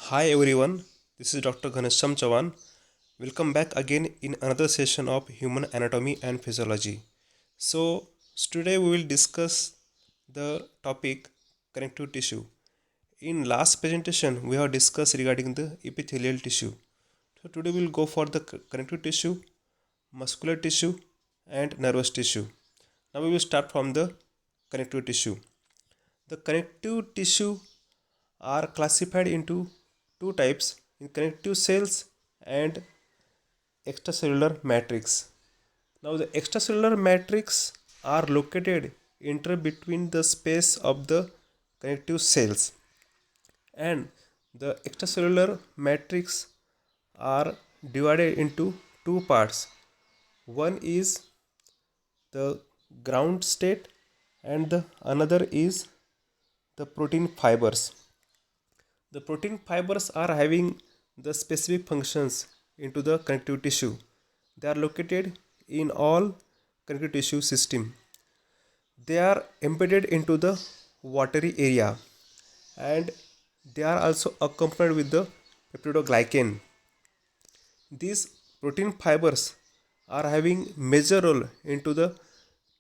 Hi everyone, this is Dr. Ghanesham Chavan. Welcome back again in another session of Human Anatomy and Physiology. Today we will discuss the topic connective tissue. In last presentation, we have discussed regarding the epithelial tissue. So today we will go for the connective tissue, muscular tissue, and nervous tissue. Now we will start from the connective tissue. The connective tissue are classified into two types in connective cells and extracellular matrix. Now the extracellular matrix are located inter between the space of the connective cells, and the extracellular matrix are divided into two parts. One is the ground state and the another is the protein fibers. The protein fibers are having the specific functions into the connective tissue. They are located in all connective tissue system. They are embedded into the watery area, and they are also accompanied with the peptidoglycan. These protein fibers are having major role into the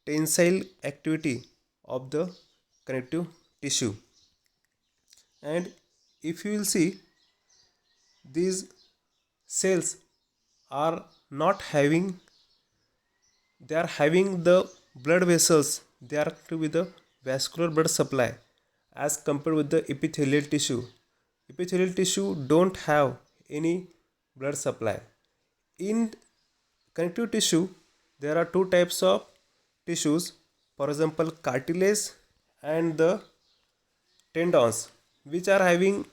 tensile activity of the connective tissue. And if you will see, these cells are not having, they are having the blood vessels, they are connected with the vascular blood supply as compared with the epithelial tissue. Epithelial tissue don't have any blood supply. In connective tissue there are two types of tissues, for example cartilage and the tendons, which are having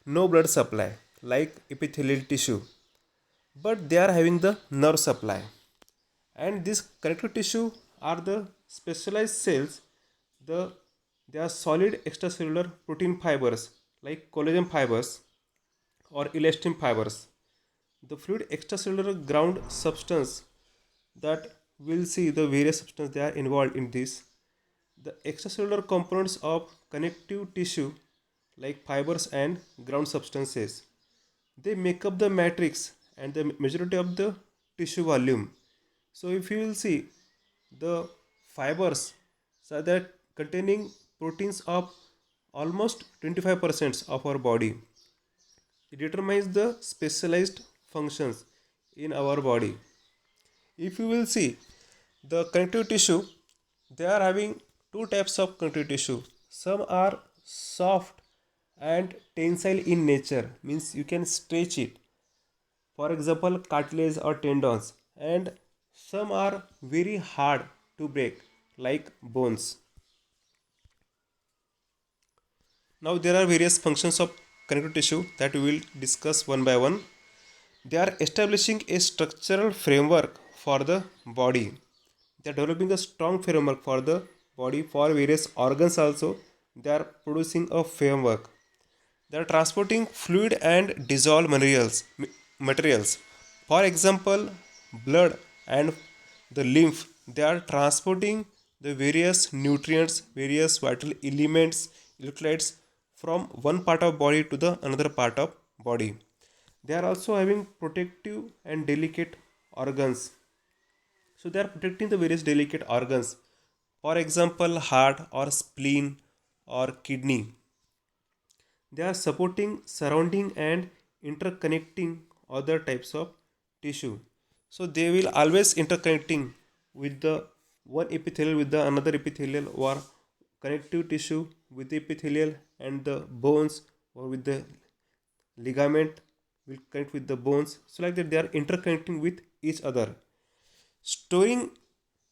no blood supply like epithelial tissue, but they are having the nerve supply. And this connective tissue are the specialized cells, the they are solid extracellular protein fibers like collagen fibers or elastin fibers. The fluid extracellular ground substance, that we'll see the various substances they are involved in this. The extracellular components of connective tissue like fibers and ground substances, they make up the matrix and the majority of the tissue volume. So if you will see, the fibers are that containing proteins of almost 25% of our body. It determines the specialized functions in our body. If you will see, the connective tissue, they are having two types of connective tissue. Some are soft and tensile in nature, means you can stretch it, for example cartilage or tendons, and some are very hard to break like bones. Now there are various functions of connective tissue that we will discuss one by one. They are establishing a structural framework for the body. They are developing a strong framework for the body. For various organs also they are producing a framework. They are transporting fluid and dissolved materials. For example, blood and the lymph, they are transporting the various nutrients, various vital elements, electrolytes from one part of body to the another part of body. They are also having protective and delicate organs. So they are protecting the various delicate organs. For example, heart or spleen or kidney. They are supporting, surrounding, and interconnecting other types of tissue. So they will always interconnecting with the one epithelial with the another epithelial, or connective tissue with the epithelial and the bones, or with the ligament will connect with the bones. So like that they are interconnecting with each other. Storing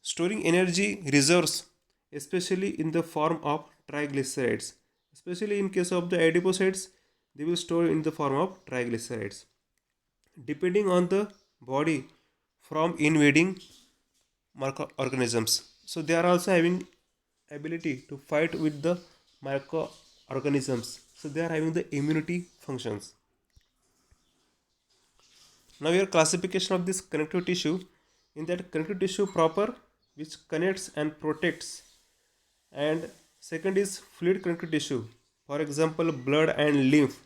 storing energy reserves, especially in the form of triglycerides. Especially in case of the adipocytes, they will store in the form of triglycerides. Depending on the body from invading microorganisms. So they are also having ability to fight with the microorganisms. So they are having the immunity functions. Now your classification of this connective tissue, in that connective tissue proper, which connects and protects, and second is fluid connective tissue, for example blood and lymph,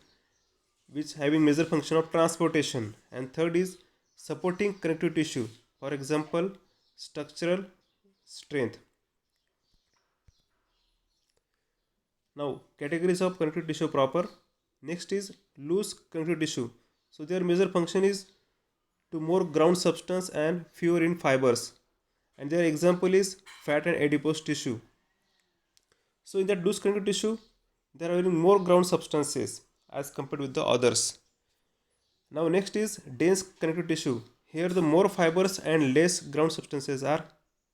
which having major function of transportation, and third is supporting connective tissue, for example structural strength. Now categories of connective tissue proper. Next is loose connective tissue. So their major function is to more ground substance and fewer in fibers, and their example is fat and adipose tissue. So in that loose connective tissue, there are having more ground substances as compared with the others. Now next is dense connective tissue. Here the more fibers and less ground substances are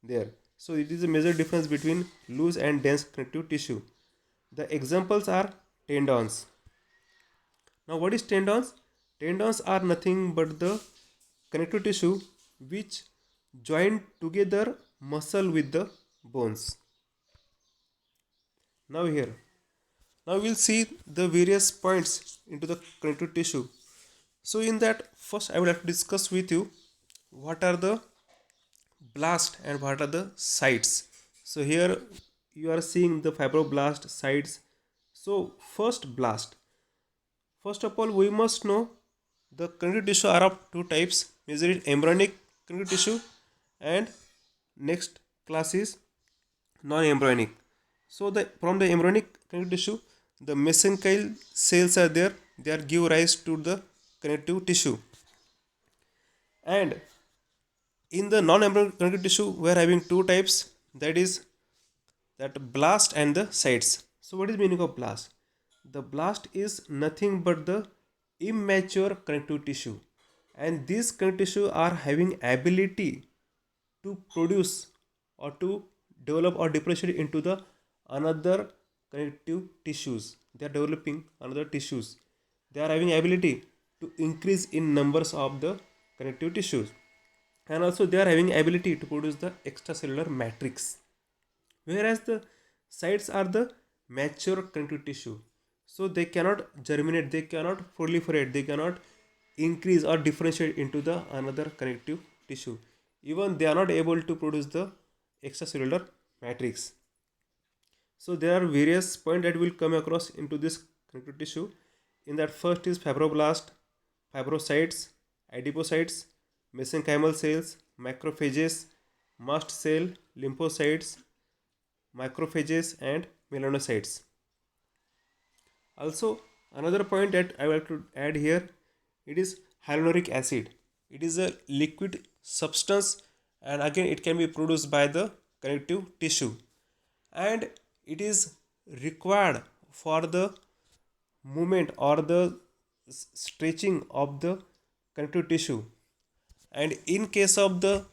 there. So it is a major difference between loose and dense connective tissue. The examples are tendons. Now what is tendons? Tendons are nothing but the connective tissue which join together muscle with the bones. Now here, now we'll see the various points into the connective tissue. So in that, first I would like to discuss with you what are the blast and what are the sites. So here you are seeing the fibroblast sites. So first blast. First of all, we must know the connective tissue are of two types. Major is embryonic connective tissue, and next class is non-embryonic. So the from the embryonic connective tissue, the mesenchymal cells are there. They are give rise to the connective tissue. And in the non-embryonic connective tissue, we are having two types. That is that blast and the sites. So what is the meaning of blast? The blast is nothing but the immature connective tissue, and these connective tissue are having ability to produce or to develop or differentiate into the another connective tissues. They are developing another tissues. They are having ability to increase in numbers of the connective tissues, and also they are having ability to produce the extracellular matrix, whereas the sites are the mature connective tissue. So they cannot germinate, they cannot proliferate, they cannot increase or differentiate into the another connective tissue. Even they are not able to produce the extracellular matrix. So there are various points that will come across into this connective tissue. In that, first is fibroblast, fibrocytes, adipocytes, mesenchymal cells, macrophages, mast cell, lymphocytes, macrophages, and melanocytes. Also, another point that I would like to add here, it is hyaluronic acid. It is a liquid substance, and again it can be produced by the connective tissue, and it is required for the movement or the stretching of the connective tissue. And in case of the,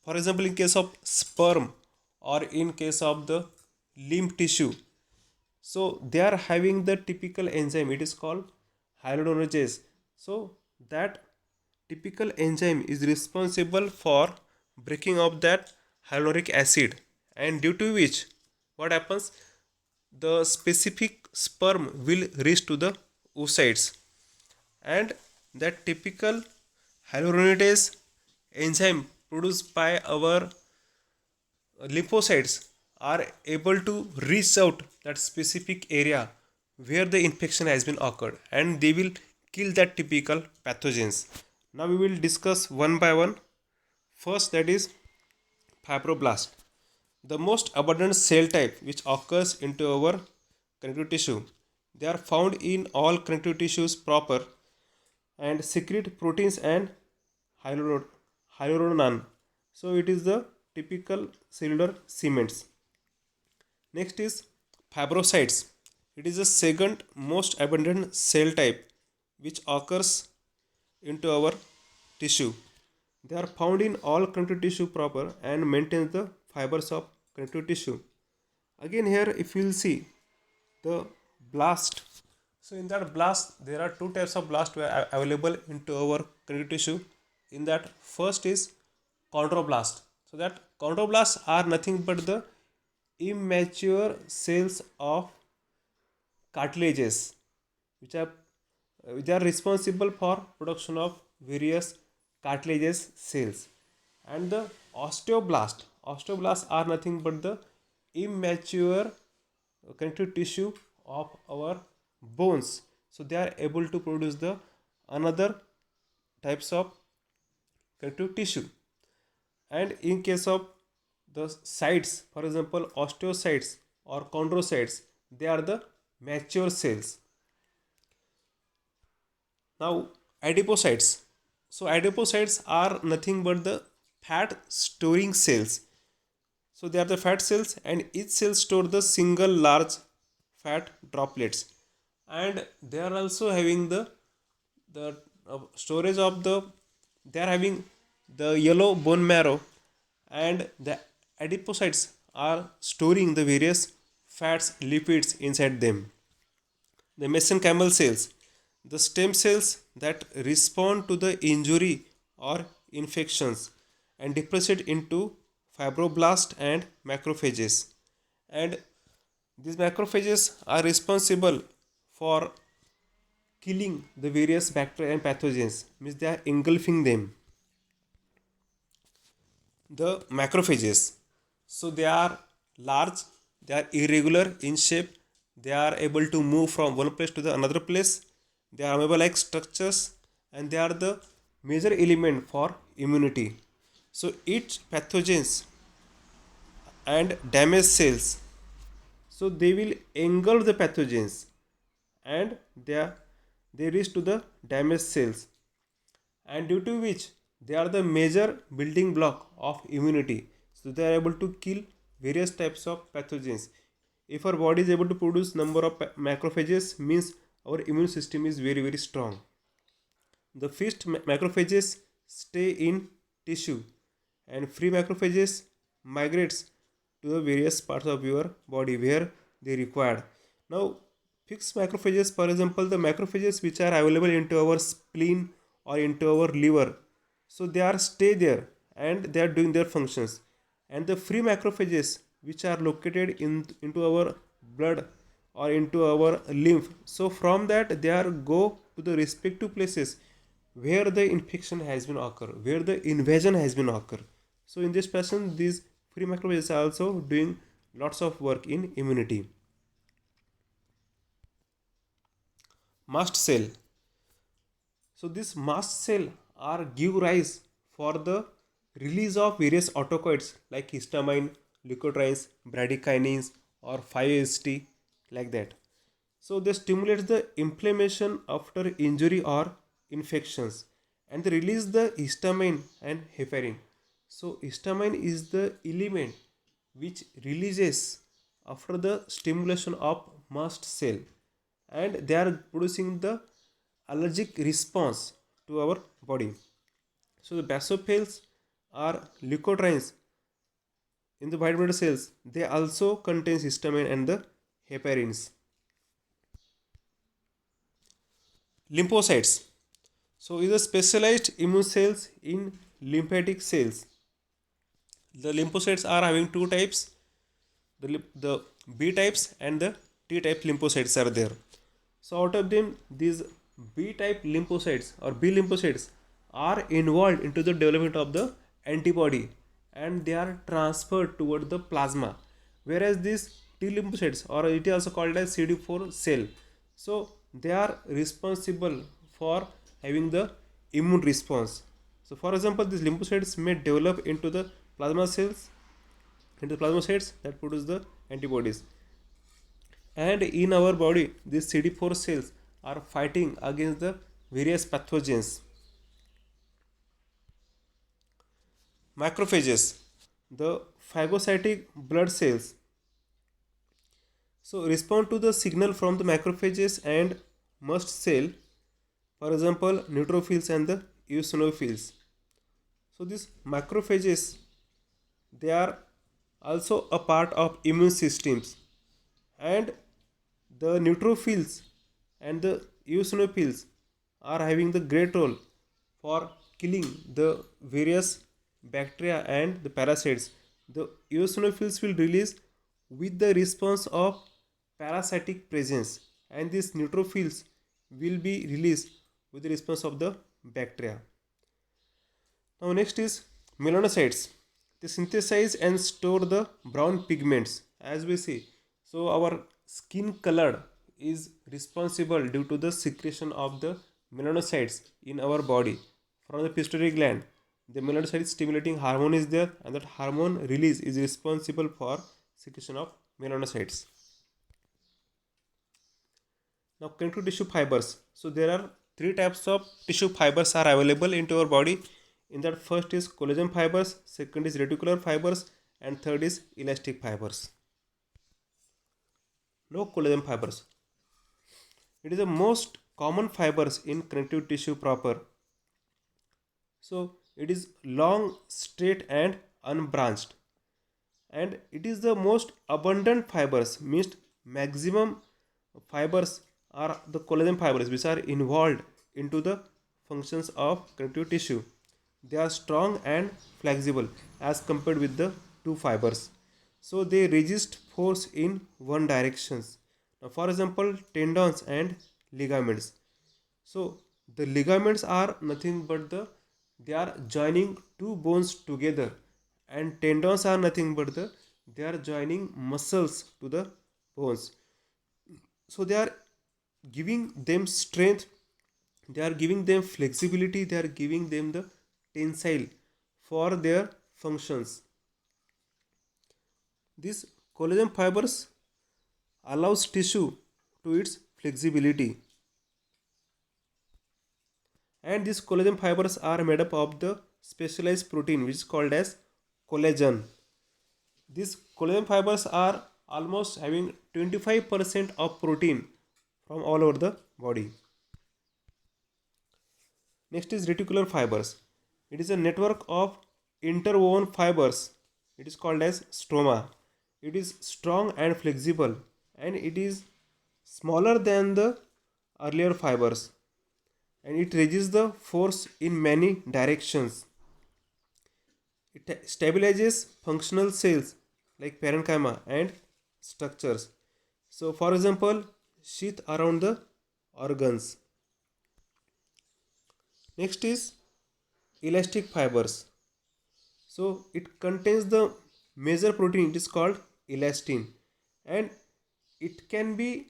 for example, in case of sperm or in case of the lymph tissue, so they are having the typical enzyme, it is called hyaluronidase. So that typical enzyme is responsible for breaking up that hyaluronic acid, and due to which what happens, the specific sperm will reach to the oocytes, and that typical hyaluronidase enzyme produced by our lymphocytes are able to reach out that specific area where the infection has been occurred, and they will kill that typical pathogens. Now we will discuss one by one. First, that is fibroblast, the most abundant cell type which occurs into our connective tissue. They are found in all connective tissues proper and secrete proteins and hyaluronan. So it is the typical cellular cements. Next is fibrocytes. It is the second most abundant cell type which occurs into our tissue. They are found in all connective tissue proper and maintain the fibers of connective tissue. Again here if you will see the blast. So in that blast there are two types of blast were available into our connective tissue. In that, first is chondroblast. So that chondroblasts are nothing but the immature cells of cartilages which are responsible for production of various cartilages cells. And the osteoblasts are nothing but the immature connective tissue of our bones. So they are able to produce the another types of connective tissue. And in case of the sites, for example osteocytes or chondrocytes, they are the mature cells. Now adipocytes. So adipocytes are nothing but the fat storing cells. So they are the fat cells, and each cell store the single large fat droplets. And they are also having the storage of the, they are having the yellow bone marrow, and the adipocytes are storing the various fats, lipids inside them. The mesenchymal cells, the stem cells that respond to the injury or infections and differentiate into fibroblast and macrophages. And these macrophages are responsible for killing the various bacteria and pathogens, means they are engulfing them. The macrophages, so they are large, they are irregular in shape, they are able to move from one place to the another place, they are amoeba like structures, and they are the major element for immunity. So each pathogens and damage cells, so they will engulf the pathogens, and they reach to the damaged cells, and due to which they are the major building block of immunity. So they are able to kill various types of pathogens. If our body is able to produce number of macrophages, means our immune system is very very strong. The fixed macrophages stay in tissue, and free macrophages migrates to the various parts of your body where they required. Now fixed macrophages, for example the macrophages which are available into our spleen or into our liver, so they are stay there and they are doing their functions. And the free macrophages which are located into our blood or into our lymph, so from that they are go to the respective places where the infection has been occur, where the invasion has been occur. So in this fashion these free macrophages are also doing lots of work in immunity. Mast cell. So this mast cell are give rise for the release of various autocoids like histamine, leukotrienes, bradykinins, or 5-HT, like that. So they stimulate the inflammation after injury or infections, and they release the histamine and heparin. So histamine is the element which releases after the stimulation of mast cell, and they are producing the allergic response to our body. So the basophils are leukotrienes in the white blood cells. They also contain histamine and the heparins. Lymphocytes. So is a specialized immune cells in lymphatic cells. The lymphocytes are having two types. The B types and the T type lymphocytes are there. So out of them, these B type lymphocytes or B lymphocytes are involved into the development of the antibody, and they are transferred toward the plasma. Whereas these T lymphocytes, or it is also called as CD4 cell, so they are responsible for having the immune response. So for example, these lymphocytes may develop into the plasma cells, into plasmacytes that produce the antibodies. And in our body, these CD4 cells are fighting against the various pathogens. Macrophages, the phagocytic blood cells, so respond to the signal from the macrophages and mast cell, for example neutrophils and the eosinophils. So these macrophages, they are also a part of immune systems, and the neutrophils and the eosinophils are having the great role for killing the various bacteria and the parasites. The eosinophils will release with the response of parasitic presence, and these neutrophils will be released with the response of the bacteria. Now next is melanocytes. They synthesize and store the brown pigments, as we see. So our skin color is responsible due to the secretion of the melanocytes in our body from the pituitary gland. The melanocyte stimulating hormone is there, and that hormone release is responsible for secretion of melanocytes. Now connective tissue fibers. So there are three types of tissue fibers are available into our body. In that, first is collagen fibers, second is reticular fibers, and third is elastic fibers. No collagen fibers. It is the most common fibers in connective tissue proper. So it is long, straight, and unbranched, and it is the most abundant fibers. Means maximum fibers are the collagen fibers which are involved into the functions of connective tissue. They are strong and flexible as compared with the two fibers. So they resist force in one direction. Now, for example, tendons and ligaments. So the ligaments are nothing but they are joining two bones together, and tendons are nothing but they are joining muscles to the bones. So they are giving them strength, they are giving them flexibility, they are giving them the tensile for their functions. These collagen fibers allows tissue to its flexibility, and these collagen fibers are made up of the specialized protein which is called as collagen. These collagen fibers are almost having 25% of protein from all over the body. Next is reticular fibers. It is a network of interwoven fibers. It is called as stroma. It is strong and flexible, and it is smaller than the earlier fibers, and it resists the force in many directions. It stabilizes functional cells like parenchyma and structures. So, for example, sheath around the organs. Next is elastic fibers. So, it contains the major protein, it is called elastin, and it can be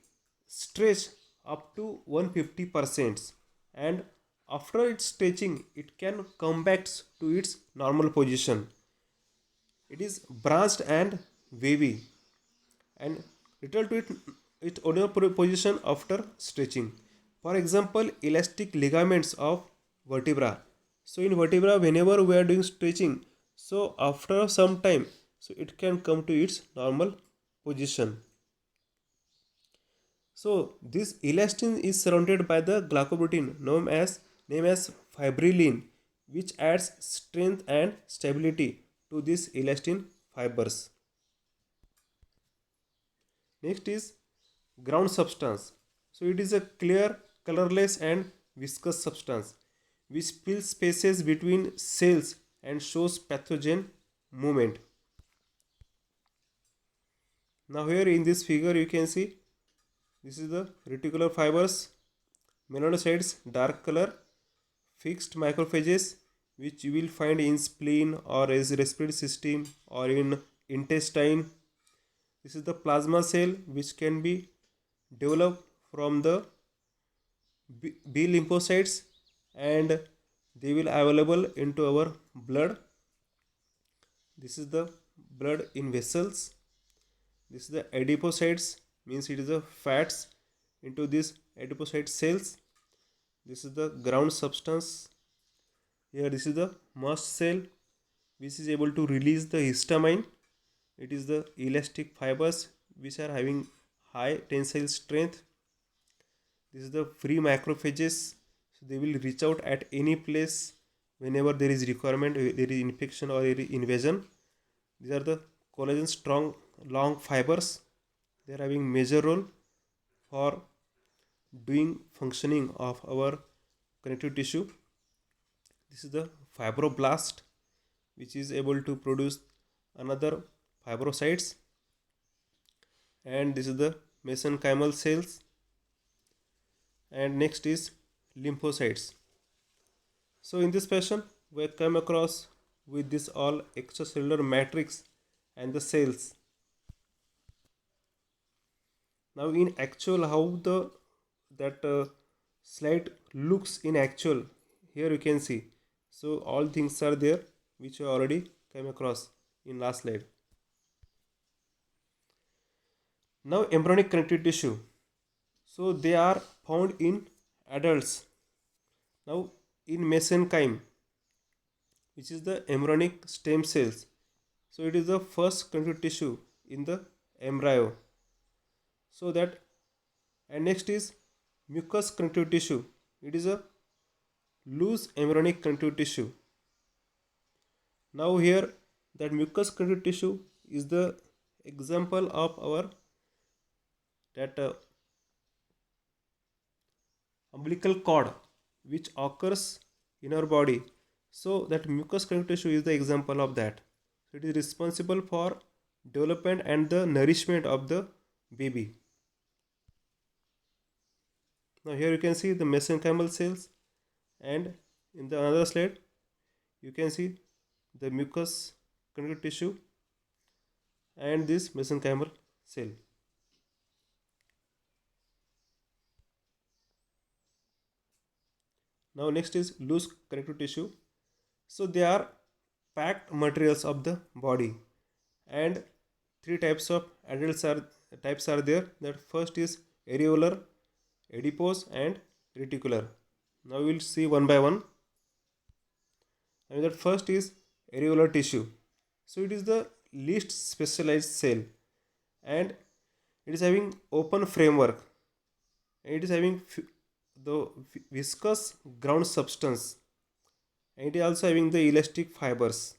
stretched up to 150%, and after its stretching it can come back to its normal position. It is branched and wavy, and return to its original position after stretching. For example, elastic ligaments of vertebra. So in vertebra, whenever we are doing stretching, so after some time, so it can come to its normal position. So this elastin is surrounded by the glycoprotein known as fibrillin, which adds strength and stability to these elastin fibers. Next is ground substance. So it is a clear, colorless and viscous substance which fills spaces between cells and shows pathogen movement. Now here in this figure you can see this is the reticular fibers, melanocytes dark color, fixed macrophages which you will find in spleen or as respiratory system or in intestine. This is the plasma cell which can be developed from the B lymphocytes, and they will available into our blood. This is the blood in vessels. This is the adipocytes, means it is the fats into these adipocyte cells. This is the ground substance. Here this is the mast cell which is able to release the histamine. It is the elastic fibers which are having high tensile strength. This is the free macrophages. So they will reach out at any place whenever there is requirement, there is infection or invasion. These are the collagen strong long fibers. They are having major role for doing functioning of our connective tissue. This is the fibroblast which is able to produce another fibrocytes, and this is the mesenchymal cells, and next is lymphocytes. So in this fashion we come across with this all extracellular matrix and the cells. Now in actual, how the that slide looks in actual, here you can see. So all things are there which you already came across in last slide. Now embryonic connective tissue. So they are found in adults. Now in mesenchyme, which is the embryonic stem cells. So it is the first connective tissue in the embryo. So that, and next is mucous connective tissue. It is a loose embryonic connective tissue. Now here that mucous connective tissue is the example of our that umbilical cord which occurs in our body. So that mucous connective tissue is the example of that. So it is responsible for development and the nourishment of the baby. Now here you can see the mesenchymal cells, and in the other slide you can see the mucous connective tissue and this mesenchymal cell. Now next is loose connective tissue. So they are packed materials of the body, and three types are there. That first is areolar, adipose, and reticular. Now we will see one by one. And that first is areolar tissue. So it is the least specialized cell, and it is having open framework, and it is having the viscous ground substance, and it is also having the elastic fibers.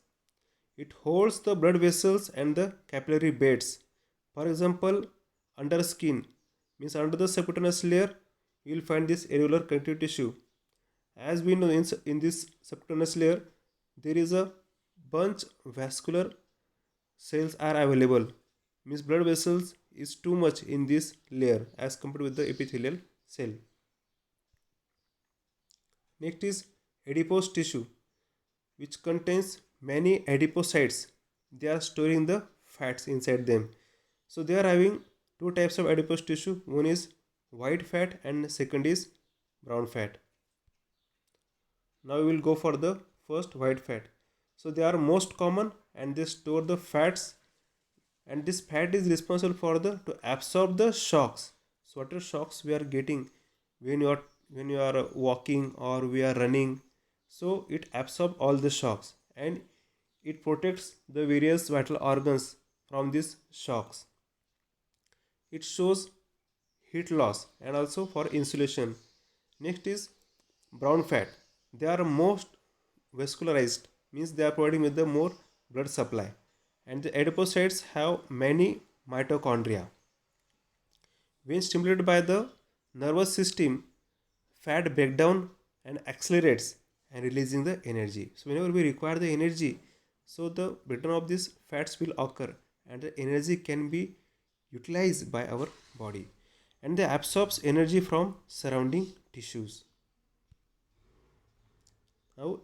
It holds the blood vessels and the capillary beds. For example, under skin, means under the subcutaneous layer, you will find this areolar connective tissue. As we know, in this subcutaneous layer, there is a bunch vascular cells are available. Means blood vessels is too much in this layer as compared with the epithelial cell. Next is adipose tissue, which contains many adipocytes. They are storing the fats inside them. So they are having two types of adipose tissue. One is white fat and second is brown fat. Now we will go for the first, white fat. So they are most common and they store the fats, and this fat is responsible for the to absorb the shocks. So what are shocks we are getting when you are walking or we are running? So it absorbs all the shocks, and it protects the various vital organs from these shocks. It shows heat loss and also for insulation. Next is brown fat. They are most vascularized, means they are providing with the more blood supply, and the adipocytes have many mitochondria. When stimulated by the nervous system, fat breakdown and accelerates and releasing the energy. So whenever we require the energy, so the breakdown of these fats will occur and the energy can be utilized by our body, and they absorbs energy from surrounding tissues. Now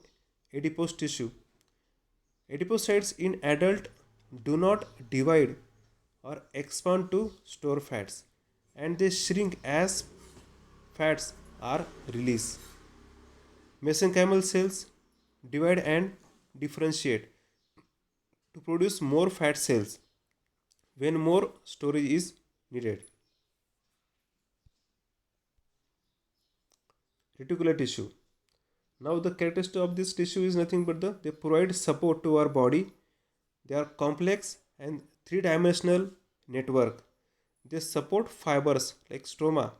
adipose tissue. Adipocytes in adult do not divide or expand to store fats, and they shrink as fats are released. Mesenchymal cells divide and differentiate to produce more fat cells when more storage is needed. Reticular tissue. Now the characteristic of this tissue is nothing but they provide support to our body. They are complex and three-dimensional network. They support fibers like stroma,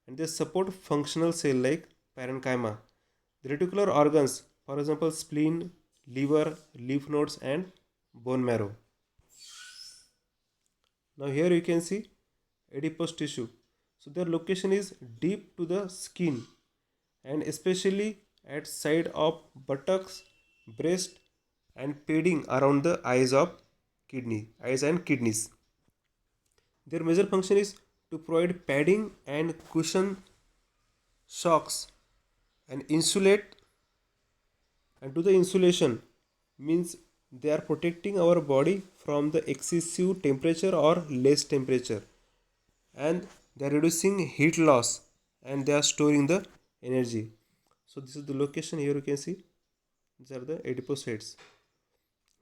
and they support functional cell like parenchyma. The reticular organs, for example, spleen, liver, lymph nodes, and bone marrow. Now here you can see adipose tissue. So their location is deep to the skin, and especially at side of buttocks, breast, and padding around the eyes and kidneys. Their major function is to provide padding and cushion shocks and insulate, and to the insulation means they are protecting our body from the excessive temperature or less temperature, and they are reducing heat loss, and they are storing the energy. So this is the location. Here you can see these are the adipocytes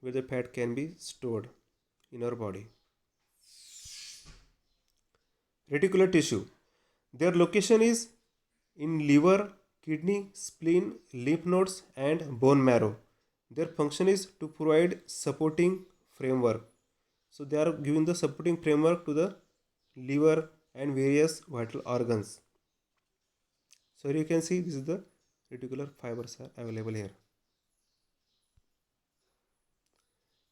where the fat can be stored in our body. Reticular tissue, their location is in liver, kidney, spleen, lymph nodes, and bone marrow. Their function is to provide supporting framework. So they are giving the supporting framework to the liver and various vital organs. So here you can see this is the reticular fibers are available here.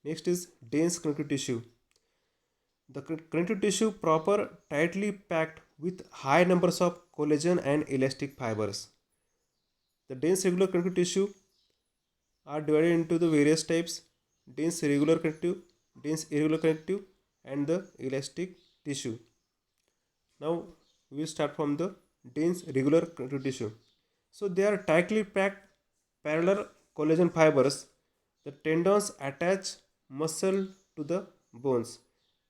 Next is dense connective tissue. The connective tissue proper tightly packed with high numbers of collagen and elastic fibers. The dense regular connective tissue are divided into the various types: dense regular connective, dense irregular connective, and the elastic tissue. Now we will start from the dense regular connective tissue. So they are tightly packed parallel collagen fibers. The tendons attach muscle to the bones,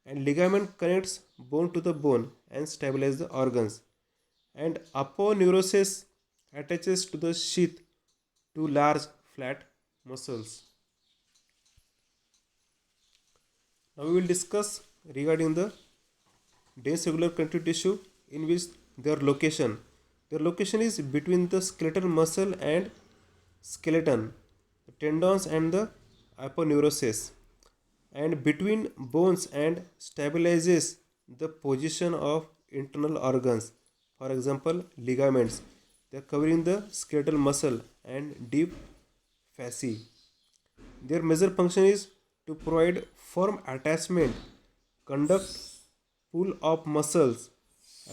and ligament connects bone to the bone and stabilize the organs. And aponeurosis attaches to the sheath to large flat muscles. Now we will discuss regarding the dense regular connective tissue, in which their location. Their location is between the skeletal muscle and skeleton, the tendons and the aponeurosis, and between bones, and stabilizes the position of internal organs. For example, ligaments. They are covering the skeletal muscle and deep fascia. Their major function is to provide firm attachment, conduct pull of muscles,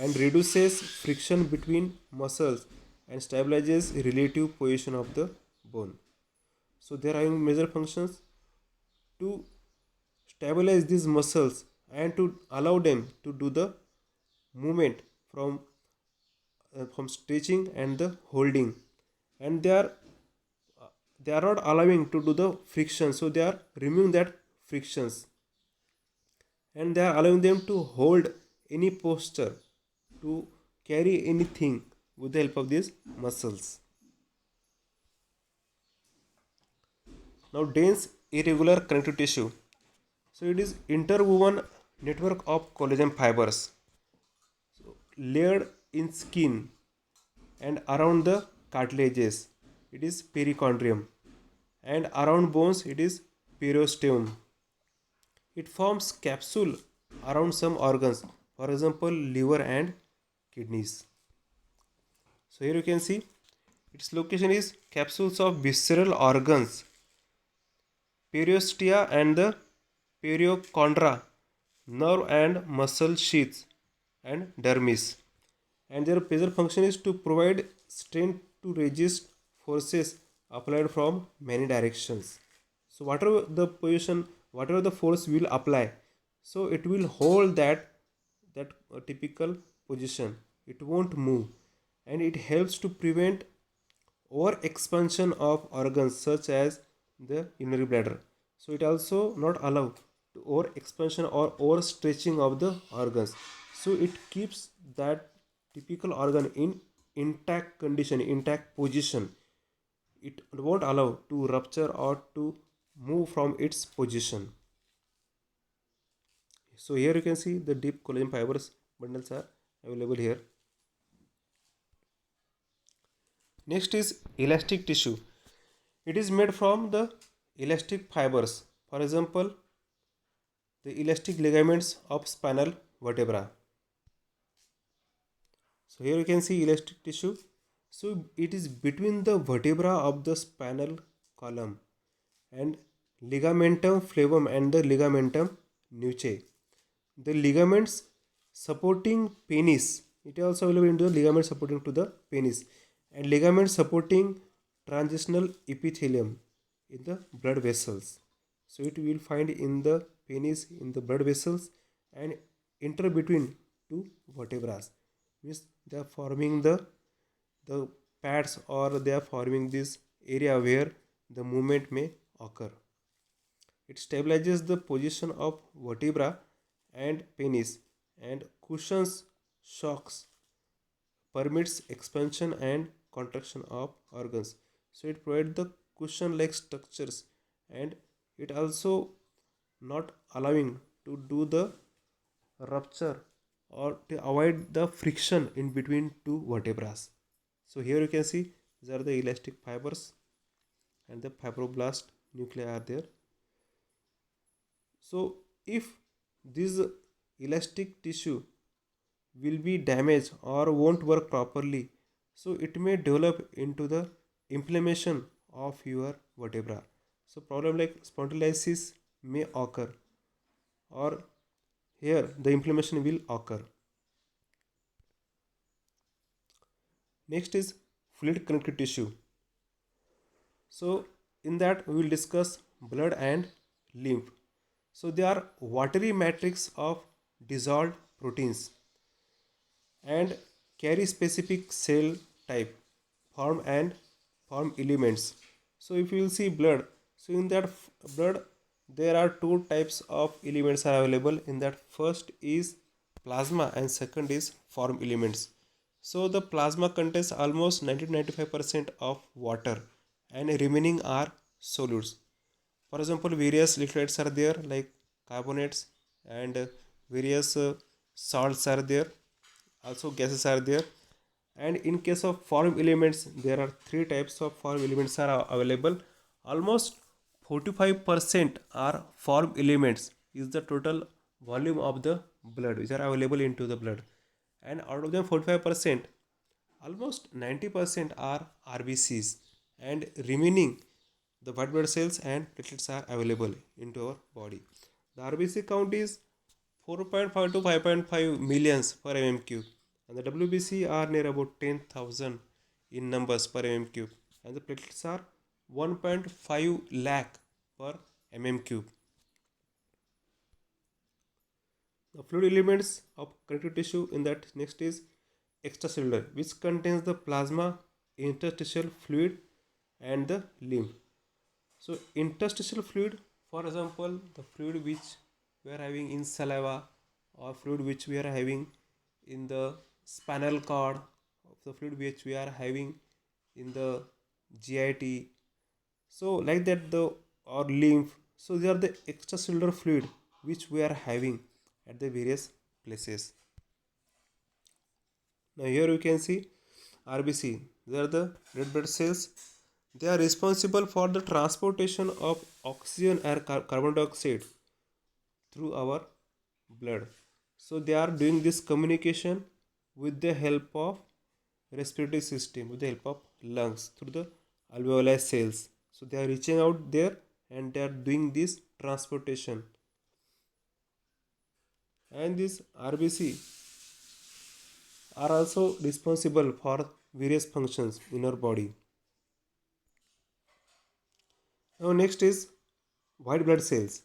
and reduces friction between muscles, and stabilizes relative position of the bone. So there are major functions to stabilize these muscles and to allow them to do the movement from stretching and the holding, and they are not allowing to do the friction, so they are removing that frictions, and they are allowing them to hold any posture, to carry anything with the help of these muscles. Now dense irregular connective tissue. So it is interwoven network of collagen fibers, so layered in skin and around the cartilages it is perichondrium, and around bones it is periosteum. It forms capsule around some organs, for example liver and kidneys. So here you can see its location is capsules of visceral organs, periostea and the periochondra, nerve and muscle sheaths, and dermis. And their major function is to provide strength to resist forces applied from many directions. So whatever the force will apply, so it will hold that typical position. It won't move, and it helps to prevent over expansion of organs such as the urinary bladder. So it also not allow to over expansion or over stretching of the organs. So it keeps that typical organ in intact condition, intact position. It won't allow to rupture or to move from its position. So here you can see the deep collagen fibers bundles are available here. Next is elastic tissue. It is made from the elastic fibers. For example, the elastic ligaments of spinal vertebra. So here you can see elastic tissue. So it is between the vertebra of the spinal column and ligamentum flavum and the ligamentum nuchae. The ligaments supporting penis. It is also available in the ligament supporting to the penis, and ligament supporting transitional epithelium in the blood vessels. So it will find in the penis, in the blood vessels, and enter between two vertebrae. Means they are forming the pads, or they are forming this area where the movement may occur. It stabilizes the position of vertebra and penis, and cushions shocks permits expansion and contraction of organs. So it provides the cushion like structures, and it also not allowing to do the rupture or to avoid the friction in between two vertebrae. So here you can see these are the elastic fibers and the fibroblast nuclei are there. So if this elastic tissue will be damaged or won't work properly, so it may develop into the inflammation of your vertebra. So problem like spondylosis may occur, or here the inflammation will occur. Next is fluid connective tissue. So in that we will discuss blood and lymph. So they are watery matrix of dissolved proteins and carry specific cell type, form and form elements. So if you will see blood, so in that blood there are two types of elements are available. In that first is plasma and second is form elements. So the plasma contains almost 90 to 95% of water and remaining are solutes. For example, various electrolytes are there like carbonates and various salts are there, also gases are there. And in case of form elements, there are three types of form elements are available. Almost 45% are form elements is the total volume of the blood which are available into the blood, and out of them 45%, almost 90% are RBCs, and remaining the white blood cells and platelets are available into our body. The RBC count is 4.5 to 5.5 millions per mm cube, and the WBC are near about 10,000 in numbers per mm cube, and the platelets are 1.5 lakh per mm cube. The fluid elements of connective tissue in that next is extracellular, which contains the plasma, interstitial fluid, and the lymph. So interstitial fluid, for example, the fluid which we are having in saliva, or fluid which we are having in the spinal cord, of the fluid which we are having in the GIT. So like that the or lymph. So they are the extracellular fluid which we are having at the various places. Now here you can see RBC. They are the red blood cells. They are responsible for the transportation of oxygen and carbon dioxide through our blood. So they are doing this communication with the help of respiratory system, with the help of lungs through the alveoli cells. So they are reaching out there and they are doing this transportation. And this RBC are also responsible for various functions in our body. Now next is white blood cells.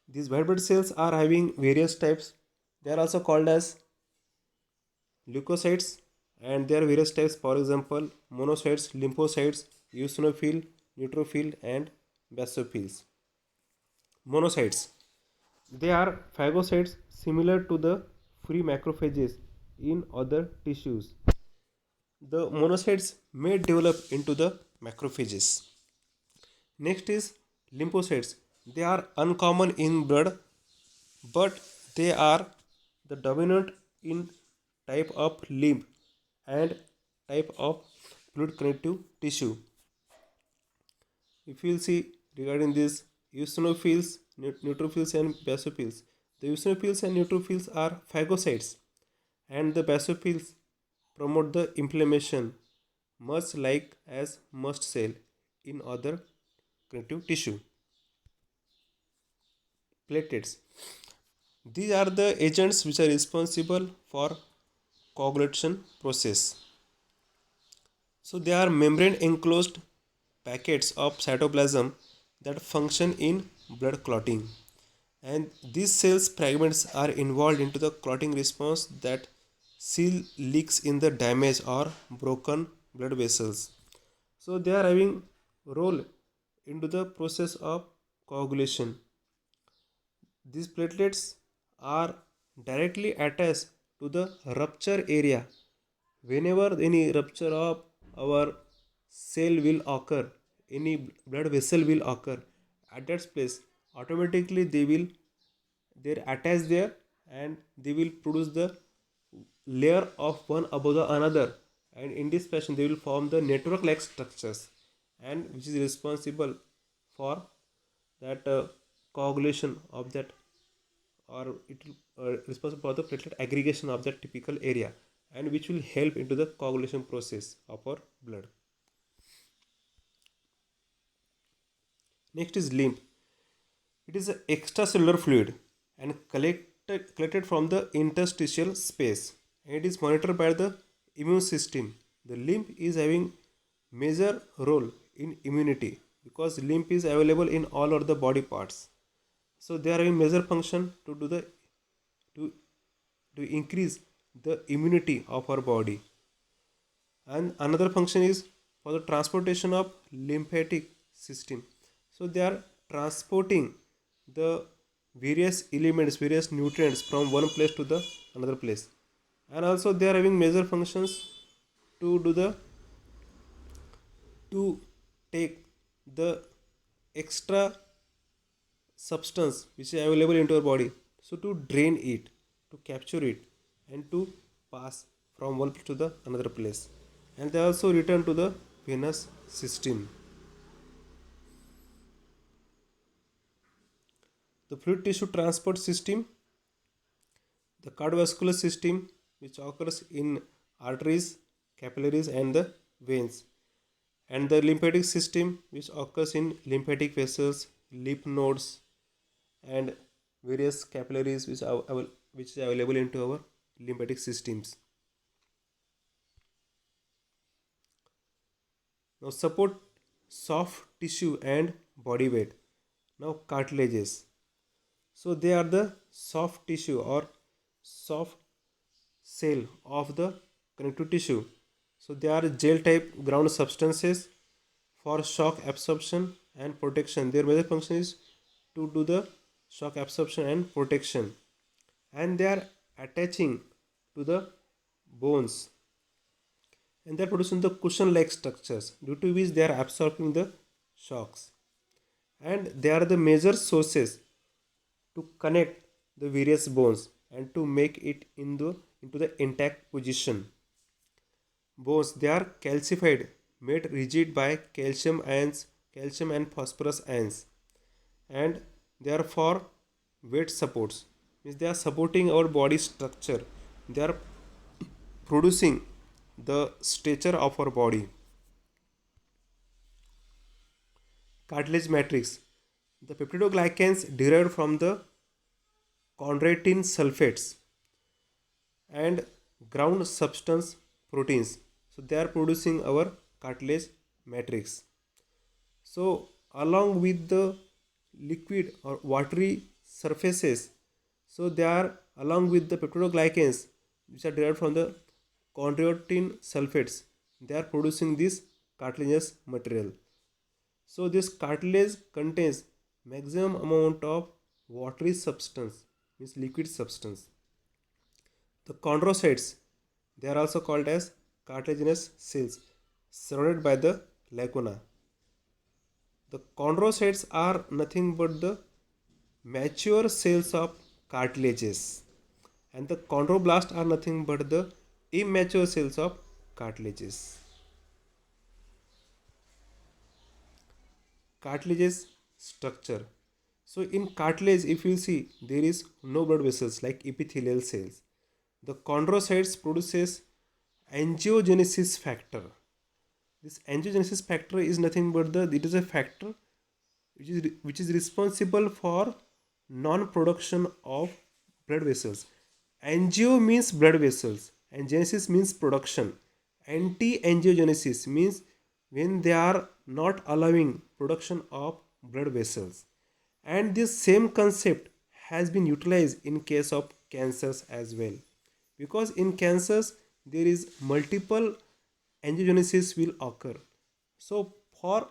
These white blood cells are having various types. They are also called as leukocytes, and there are various types. For example, monocytes, lymphocytes, eosinophil, neutrophil, and basophils. Monocytes, they are phagocytes similar to the free macrophages in other tissues. The monocytes may develop into the macrophages. Next is lymphocytes. They are uncommon in blood, but they are the dominant in type of lymph and type of fluid connective tissue. If you will see regarding this eosinophils, neutrophils, and basophils, the eosinophils and neutrophils are phagocytes, and the basophils promote the inflammation, much like as mast cell in other connective tissue. Platelets, these are the agents which are responsible for coagulation process. So they are membrane enclosed packets of cytoplasm that function in blood clotting, and these cells fragments are involved into the clotting response that seal leaks in the damaged or broken blood vessels. So they are having role into the process of coagulation. These platelets are directly attached to the rupture area. Whenever any rupture of our cell will occur, any blood vessel will occur, at that place automatically they're attached there, and they will produce the layer of one above the another, and in this fashion they will form the network like structures, and which is responsible for that coagulation of that, or it will responsible for the platelet aggregation of that typical area, and which will help into the coagulation process of our blood. Next is lymph. It is an extracellular fluid and collected from the interstitial space, and it is monitored by the immune system. The lymph is having major role in immunity because lymph is available in all of the body parts. So they are having major function to do the to to increase the immunity of our body. And another function is for the transportation of lymphatic system. So they are transporting the various elements, various nutrients from one place to the another place, and also they are having major functions to do the to take the extra substance which is available into our body, so to drain it, to capture it, and to pass from one place to the another place, and they also return to the venous system. The fluid tissue transport system, the cardiovascular system, which occurs in arteries, capillaries, and the veins, and the lymphatic system, which occurs in lymphatic vessels, lymph nodes, and various capillaries which is available into our lymphatic systems. Now support soft tissue and body weight. Now cartilages. So they are the soft tissue or soft cell of the connective tissue. So they are gel type ground substances for shock absorption and protection. Their major function is to do the shock absorption and protection, and they are attaching to the bones, and they are producing the cushion like structures due to which they are absorbing the shocks, and they are the major sources to connect the various bones and to make it into the intact position. Bones, they are calcified, made rigid by calcium and phosphorus ions, and they are for weight supports. Means they are supporting our body structure. They are producing the stature of our body. Cartilage matrix. The peptidoglycans derived from the chondroitin sulfates and ground substance proteins. So they are producing our cartilage matrix. So along with the liquid or watery surfaces, so they are along with the peptidoglycans which are derived from the chondroitin sulfates, they are producing this cartilaginous material. So this cartilage contains maximum amount of watery substance, means liquid substance. The chondrocytes, they are also called as cartilaginous cells surrounded by the lacuna. The chondrocytes are nothing but the mature cells of cartilages, and the chondroblasts are nothing but the immature cells of cartilages. Cartilages structure. So in cartilage, if you see, there is no blood vessels like epithelial cells. The chondrocytes produces angiogenesis factor. This angiogenesis factor is nothing but it is a factor which is responsible for non-production of blood vessels. Angio means blood vessels and genesis means production. Anti-angiogenesis means when they are not allowing production of blood vessels. And this same concept has been utilized in case of cancers as well, because in cancers there is multiple angiogenesis will occur. So for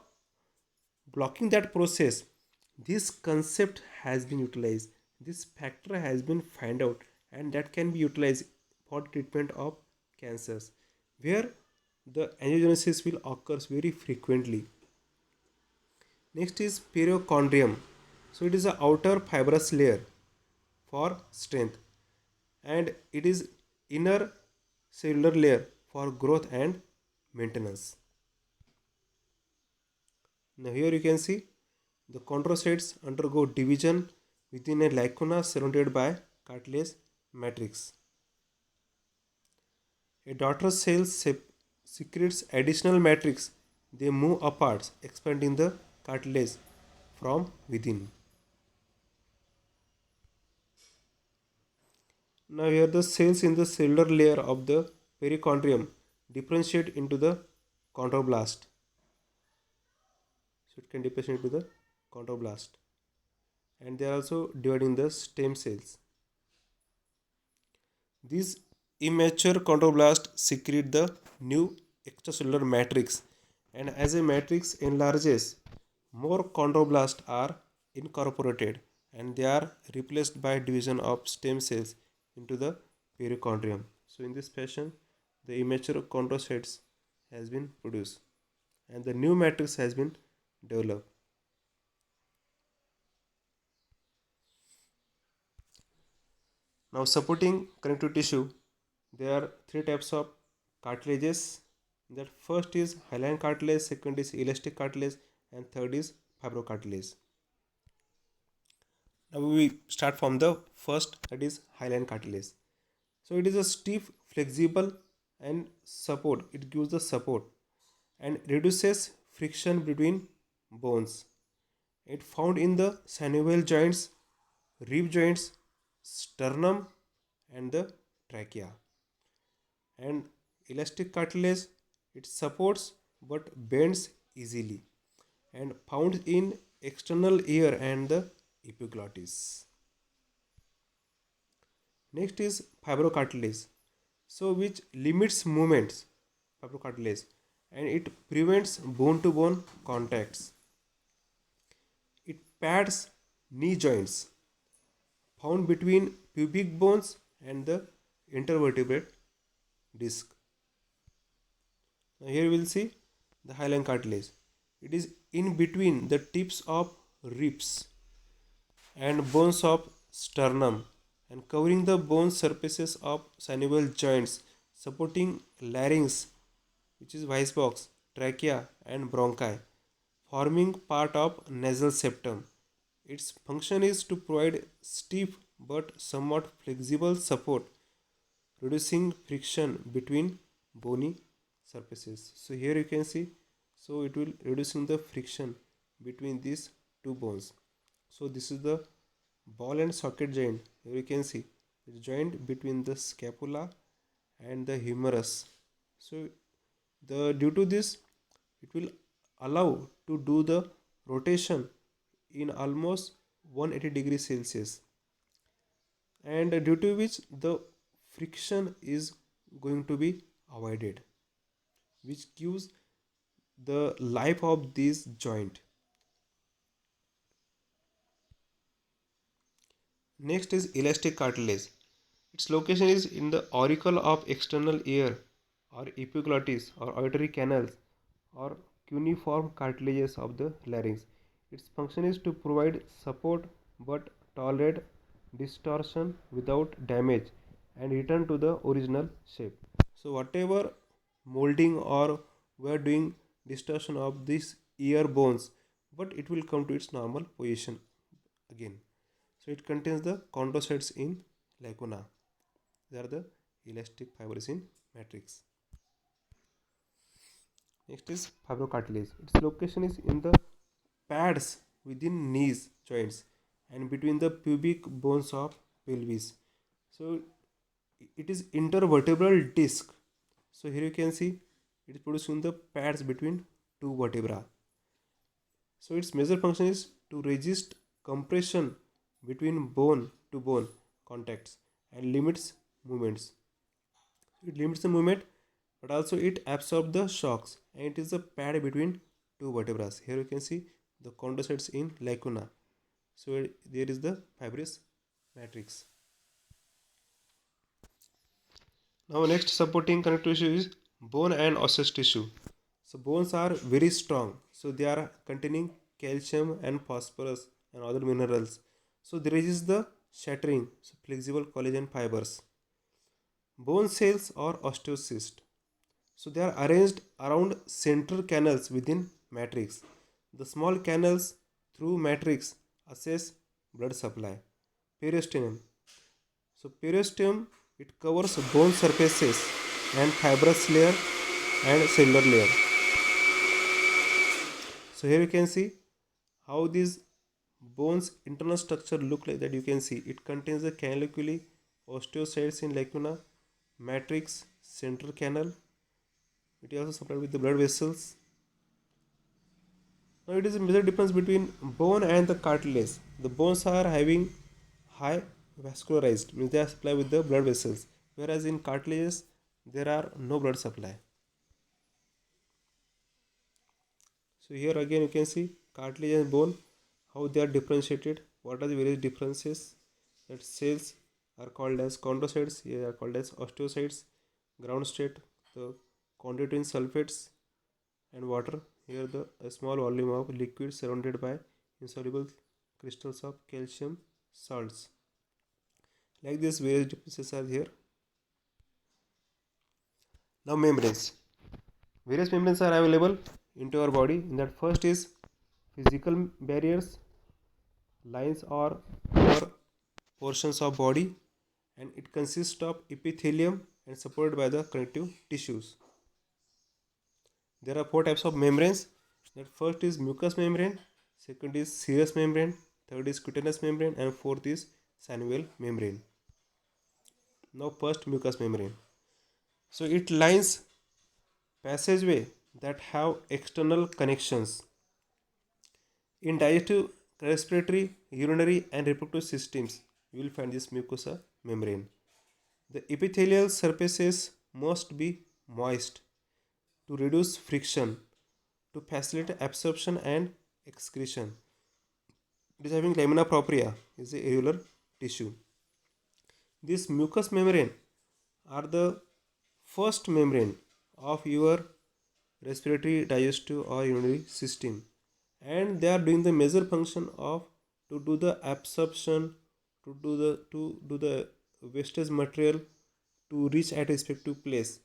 blocking that process, this concept has been utilized, this factor has been found out, and that can be utilized for treatment of cancers, where the angiogenesis will occur very frequently. Next is perichondrium. So it is the outer fibrous layer for strength, and it is inner cellular layer for growth and maintenance. Now here you can see the chondrocytes undergo division within a lacuna surrounded by cartilage matrix. A daughter cell secretes additional matrix. They move apart, expanding the cartilage from within. Now here the cells in the cellular layer of the perichondrium differentiate into the chondroblast. So it can differentiate into the chondroblast, and they are also dividing the stem cells. These immature chondroblasts secrete the new extracellular matrix, and as a matrix enlarges, more chondroblasts are incorporated and they are replaced by division of stem cells into the perichondrium. So in this fashion, the immature chondrocytes has been produced and the new matrix has been developed. Now supporting connective tissue, there are three types of cartilages. That first is hyaline cartilage, second is elastic cartilage, and third is fibrocartilage. Now we start from the first, that is hyaline cartilage. So it is a stiff, flexible, and support. It gives the support and reduces friction between bones. It found in the synovial joints, rib joints, sternum, and the trachea. And elastic cartilage, it supports but bends easily and found in external ear and the epiglottis. Next is fibrocartilage, so which limits movements, fibrocartilage, and it prevents bone to bone contacts. It pads knee joints found between pubic bones and the intervertebrate disc. Now here we will see the hyaline cartilage. It is in between the tips of ribs and bones of sternum and covering the bone surfaces of synovial joints, supporting larynx, which is voice box, trachea, and bronchi, forming part of nasal septum. Its function is to provide stiff but somewhat flexible support, reducing friction between bony surfaces. So here you can see, so it will reducing the friction between these two bones. So this is the ball and socket joint. Here you can see the joint between the scapula and the humerus. So the due to this, it will allow to do the rotation in almost 180 degrees Celsius, and due to which the friction is going to be avoided, which gives the life of this joint. Next is elastic cartilage. Its location is in the auricle of external ear or epiglottis or auditory canals or cuneiform cartilages of the larynx. Its function is to provide support but tolerate distortion without damage and return to the original shape. So whatever molding or we are doing distortion of these ear bones, but it will come to its normal position again. So it contains the chondrocytes in lacuna. They are the elastic fibers in matrix. Next is fibrocartilage. Its location is in the pads within knees joints and between the pubic bones of pelvis. So it is intervertebral disc. So here you can see it is produced in the pads between two vertebra. So its major function is to resist compression between bone to bone contacts and limits movements. It limits the movement, but also it absorbs the shocks, and it is a pad between two vertebrae. Here you can see the chondrocytes in lacuna. So there is the fibrous matrix. Now next supporting connective tissue is bone and osseous tissue. So bones are very strong. So they are containing calcium and phosphorus and other minerals. So there is the shattering, so flexible collagen fibers. Bone cells or osteocysts. So they are arranged around central canals within matrix. The small canals through matrix assess blood supply. Periosteum. So periosteum, it covers bone surfaces and fibrous layer and cellular layer. So here you can see how these bones internal structure look like that. You can see it contains the canaliculi, osteocytes in lacuna, matrix, central canal. It is also supplied with the blood vessels. Now it is a major difference between bone and the cartilage. The bones are having high vascularized, means they are supplied with the blood vessels, whereas in cartilages there are no blood supply. So here again you can see cartilage and bone, how they are differentiated, what are the various differences. That cells are called as chondrocytes, here are called as osteocytes, ground state, the chondroitin sulfates and water. Here the a small volume of liquid surrounded by insoluble crystals of calcium salts. Like this various differences are here. Now membranes. Various membranes are available into our body. In that first is physical barriers, lines or pure portions of body, and it consists of epithelium and supported by the connective tissues. There are four types of membranes. That first is mucous membrane, second is serous membrane, third is cutaneous membrane, and fourth is synovial membrane. Now first mucous membrane. So it lines passageway that have external connections in digestive, respiratory, urinary, and reproductive systems. You will find this mucosa membrane. The epithelial surfaces must be moist to reduce friction, to facilitate absorption and excretion. It is having lamina propria, is a areolar tissue. This mucous membrane are the first membrane of your respiratory, digestive, or urinary system, and they are doing the major function of to do the absorption, to do the wastage material to reach at a respective place,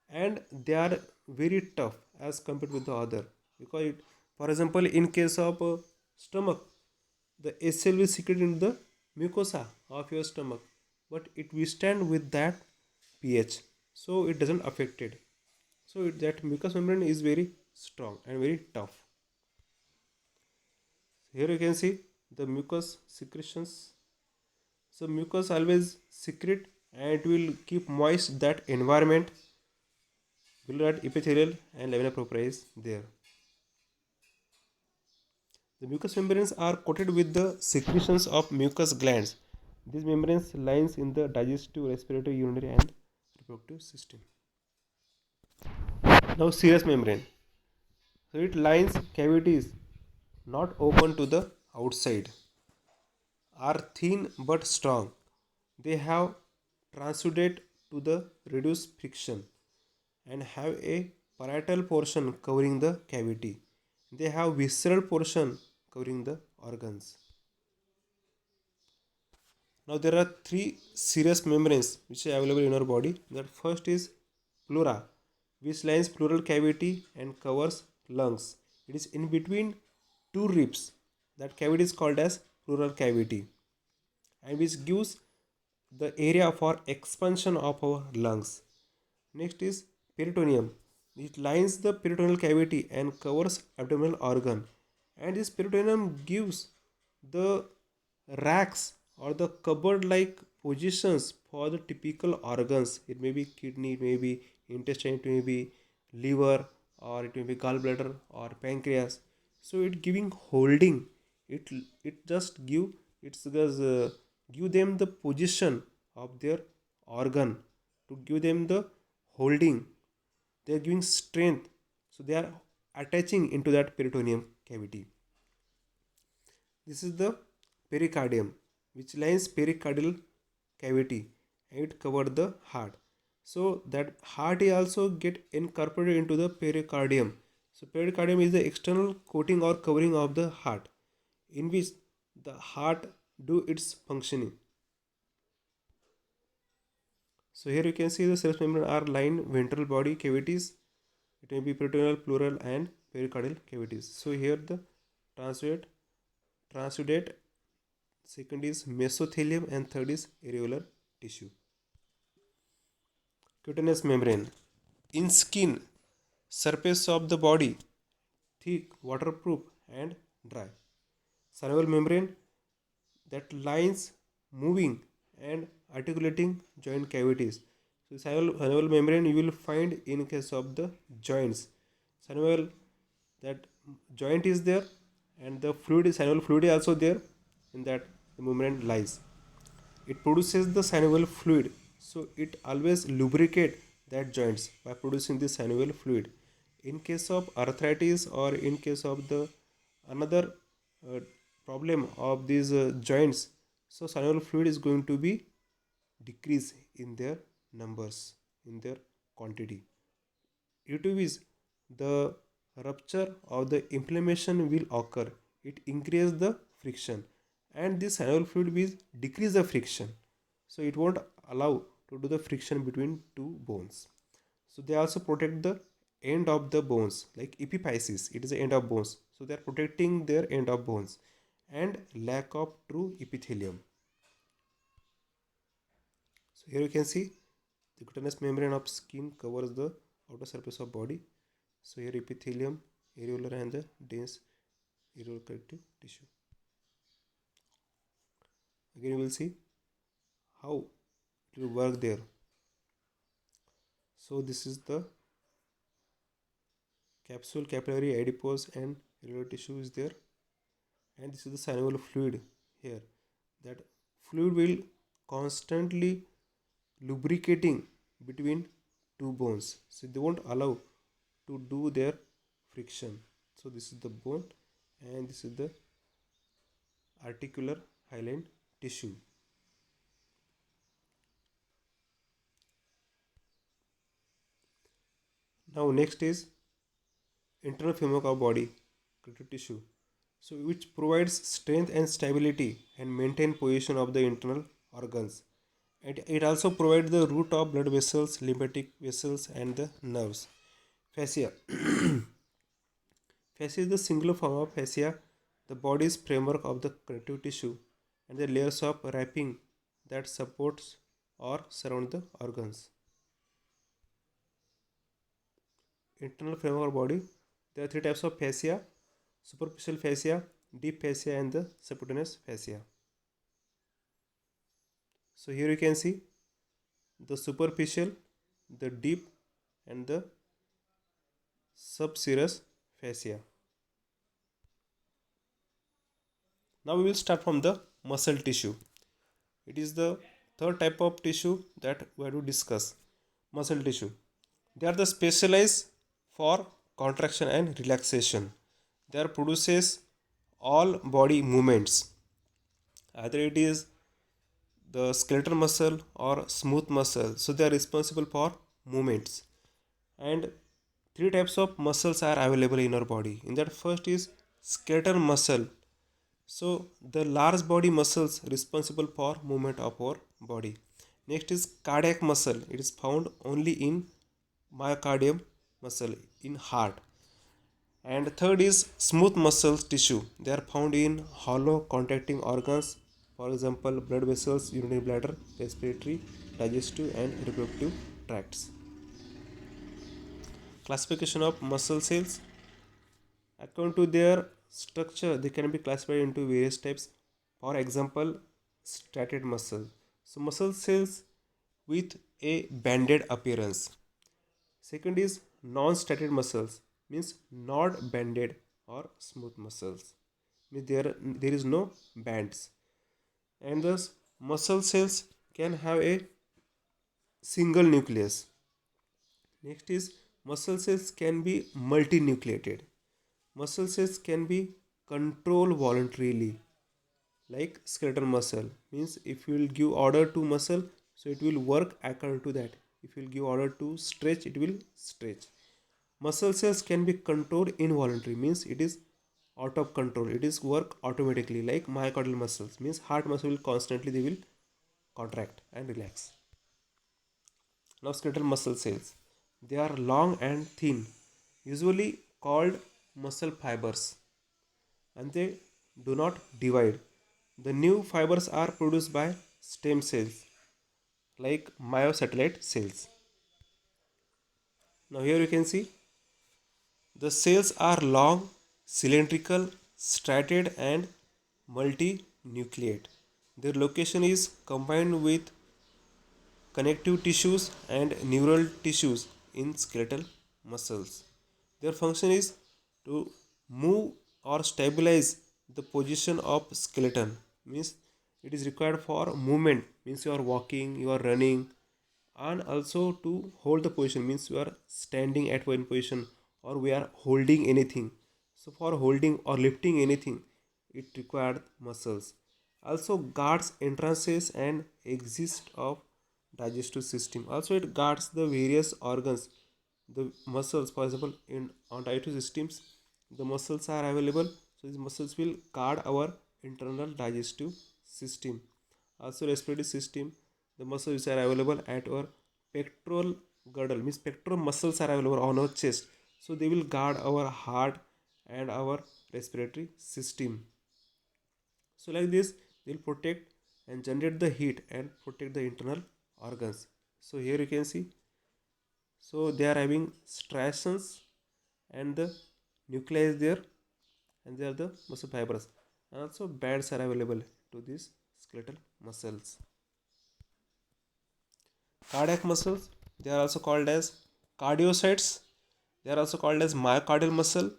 and they are very tough as compared with the other, because it, for example, in case of stomach, the HCl will secrete in the mucosa of your stomach, but it withstand with that pH, so it doesn't affect it. So that mucous membrane is very strong and very tough. Here you can see the mucus secretions. So mucus always secrete and it will keep moist that environment below that epithelial and lamina propria is there. The mucous membranes are coated with the secretions of mucous glands. These membranes lines in the digestive, respiratory, urinary, and reproductive system. Now serous membrane. So it lines cavities not open to the outside, are thin but strong. They have transudate to the reduce friction and have a parietal portion covering the cavity. They have visceral portion covering the organs. Now there are three serous membranes which are available in our body. That first is pleura, which lines pleural cavity and covers lungs. It is in between two ribs. That cavity is called as pleural cavity, and which gives the area for expansion of our lungs. Next is peritoneum. It lines the peritoneal cavity and covers abdominal organ. And this peritoneum gives the racks or the cupboard like positions for the typical organs. It may be kidney, it may be intestine, it may be liver, or it may be gallbladder or pancreas. So it giving holding. It just give them the position of their organ, to give them the holding. They are giving strength, so they are attaching into that peritoneum cavity. This is the pericardium, which lines pericardial cavity and it covers the heart. So that heart is also get incorporated into the pericardium. So pericardium is the external coating or covering of the heart, in which the heart do its functioning. So here you can see the cells membrane are lined ventral body cavities. It may be peritoneal, pleural and pericardial cavities. So here the transudate, second is mesothelium and third is areolar tissue. Cutaneous membrane. In skin, surface of the body, thick, waterproof and dry. Synovial membrane, that lines moving and articulating joint cavities. So synovial membrane you will find in case of the joints. Synovial, that joint is there, and the fluid is synovial fluid is also there, in that the membrane lies. It produces the synovial fluid, so it always lubricate that joints by producing the synovial fluid. In case of arthritis or in case of the another uh, problem of these joints, so synovial fluid is going to be decrease in their numbers, in their quantity. Due to which the rupture or the inflammation will occur. It increases the friction, and this synovial fluid will decrease the friction, so it won't allow to do the friction between two bones. So they also protect the end of the bones, like epiphysis, it is the end of bones, so they are protecting their end of bones, and lack of true epithelium. So here you can see the cutaneous membrane of skin covers the outer surface of body. So here epithelium, areolar and the dense areolar connective tissue. Again we will see how it will work there. So this is the capsule, capillary, adipose and areolar tissue is there, and this is the synovial fluid here. That fluid will constantly lubricating between two bones, so they won't allow to do their friction. So this is the bone and this is the articular hyaline tissue. Now next is internal framework of body, connective tissue, so which provides strength and stability and maintain position of the internal organs. And it also provides the root of blood vessels, lymphatic vessels and the nerves. Fascia. Fascia is the singular form of fascia, the body's framework of the connective tissue, and the layers of wrapping that supports or surround the organs. Internal framework of body. There are three types of fascia: superficial fascia, deep fascia, and the subcutaneous fascia. So here you can see the superficial, the deep, and the subserous fascia. Now we will start from the muscle tissue. It is the third type of tissue that we have to discuss. Muscle tissue. They are the specialized for contraction and relaxation. They are produces all body movements. Either it is the skeletal muscle or smooth muscle. So they are responsible for movements. And three types of muscles are available in our body. In that, first is skeletal muscle. So the large body muscles responsible for movement of our body. Next is cardiac muscle. It is found only in myocardium muscle, in heart. And third is smooth muscle tissue. They are found in hollow contracting organs, for example blood vessels, urinary bladder, respiratory, digestive and reproductive tracts. Classification of muscle cells. According to their structure, they can be classified into various types. For example, striated muscle. So muscle cells with a banded appearance. Second is non-striated muscles, means not banded or smooth muscles, means there is no bands. And thus muscle cells can have a single nucleus. Next is muscle cells can be multinucleated. Muscle cells can be controlled voluntarily, like skeletal muscle, means if you will give order to muscle, so it will work according to that. If you will give order to stretch, it will stretch. Muscle cells can be controlled involuntary, means it is out of control, it is work automatically, like myocardial muscles, means heart muscle will constantly they will contract and relax. Now skeletal muscle cells, they are long and thin, usually called muscle fibers, and they do not divide. The new fibers are produced by stem cells like myosatellite cells. Now here you can see the cells are long, cylindrical, striated and multinucleate. Their location is combined with connective tissues and neural tissues in skeletal muscles. Their function is to move or stabilize the position of skeleton. Means it is required for movement. Means you are walking, you are running, and also to hold the position. Means you are standing at one position or we are holding anything. So for holding or lifting anything, it required muscles. Also guards entrances and exits of digestive system. Also it guards the various organs. The muscles, for example, in on digestive systems, the muscles are available. So these muscles will guard our internal digestive system. Also respiratory system, the muscles which are available at our pectoral girdle, means pectoral muscles are available on our chest. So they will guard our heart and our respiratory system. So like this, they'll protect and generate the heat and protect the internal organs. So here you can see. So they are having striations and the nuclei is there, and they are the muscle fibers. And also bands are available to these skeletal muscles. Cardiac muscles, they are also called as cardiocytes. They are also called as myocardial muscle.